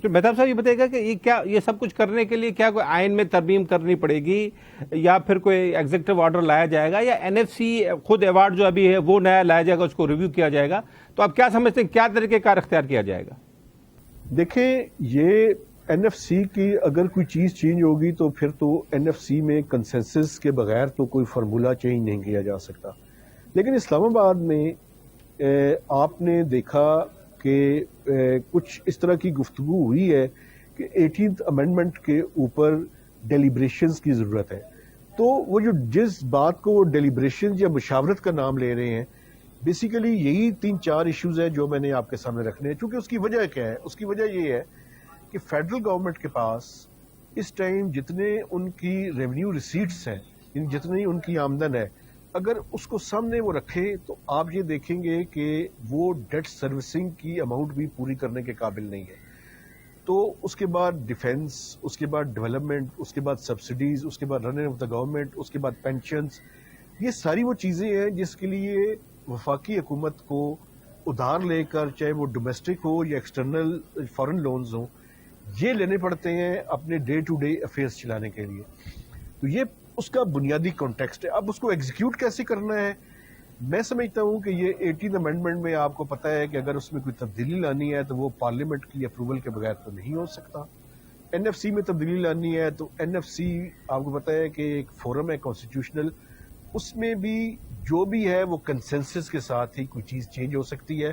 Doctor Mahtab صاحب یہ بتائے گا کہ یہ سب کچھ کرنے کے لیے کیا کوئی آئین میں ترمیم کرنی پڑے گی یا پھر کوئی ایگزیکٹو آرڈر لایا جائے گا یا NFC خود ایوارڈ جو ابھی ہے وہ نیا لایا جائے گا، اس کو ریویو کیا جائے گا؟ تو آپ کیا سمجھتے ہیں کیا طریقہ کار اختیار کیا جائے گا؟ دیکھیں، یہ NFC کی اگر کوئی چیز چینج ہوگی تو پھر تو NFC میں کنسنسس کے بغیر تو کوئی فارمولا چینج نہیں کیا جا سکتا. لیکن اسلام آباد میں آپ نے دیکھا کہ کچھ اس طرح کی گفتگو ہوئی ہے کہ 18th امینڈمنٹ کے اوپر ڈیلیبریشنز کی ضرورت ہے. تو وہ جو جس بات کو وہ ڈیلیبریشن یا مشاورت کا نام لے رہے ہیں، بیسیکلی یہی 3-4 ایشوز ہیں جو میں نے آپ کے سامنے رکھنے ہیں. چونکہ اس کی وجہ کیا ہے؟ اس کی وجہ یہ ہے کہ فیڈرل گورنمنٹ کے پاس اس ٹائم جتنے ان کی ریونیو ریسیٹس ہیں، جتنی ان کی آمدن ہے، اگر اس کو سامنے وہ رکھے تو آپ یہ دیکھیں گے کہ وہ ڈیٹ سروسنگ کی اماؤنٹ بھی پوری کرنے کے قابل نہیں ہے. تو اس کے بعد ڈیفینس، اس کے بعد ڈیولپمنٹ، اس کے بعد سبسڈیز، اس کے بعد رننگ آف دا گورنمنٹ، اس کے بعد پینشنز، یہ ساری وہ چیزیں ہیں جس کے لیے وفاقی حکومت کو ادھار لے کر، چاہے وہ ڈومیسٹک ہو یا ایکسٹرنل فارن لونز ہوں، یہ لینے پڑتے ہیں اپنے ڈے ٹو ڈے افیئرس چلانے کے لیے. تو یہ اس کا بنیادی کانٹیکسٹ ہے. اب اس کو ایگزیکیوٹ کیسے کرنا ہے؟ میں سمجھتا ہوں کہ یہ 18th امینڈمنٹ میں آپ کو پتا ہے کہ اگر اس میں کوئی تبدیلی لانی ہے تو وہ پارلیمنٹ کی اپروول کے بغیر تو نہیں ہو سکتا. NFC میں تبدیلی لانی ہے تو NFC آپ کو پتا ہے کہ ایک فورم ہے کانسٹیٹیوشنل، اس میں بھی جو بھی ہے وہ کنسنسس کے ساتھ ہی کوئی چیز چینج ہو سکتی ہے.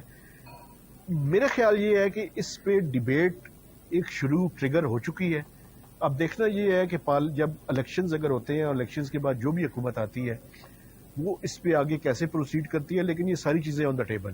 میرا خیال یہ ہے کہ اس پہ ڈیبیٹ ایک شروع ٹریگر ہو چکی ہے. اب دیکھنا یہ ہے کہ جب الیکشنز اگر ہوتے ہیں اور الیکشنز کے بعد جو بھی حکومت آتی ہے وہ اس پہ آگے کیسے پروسیڈ کرتی ہے، لیکن یہ ساری چیزیں آن دا ٹیبل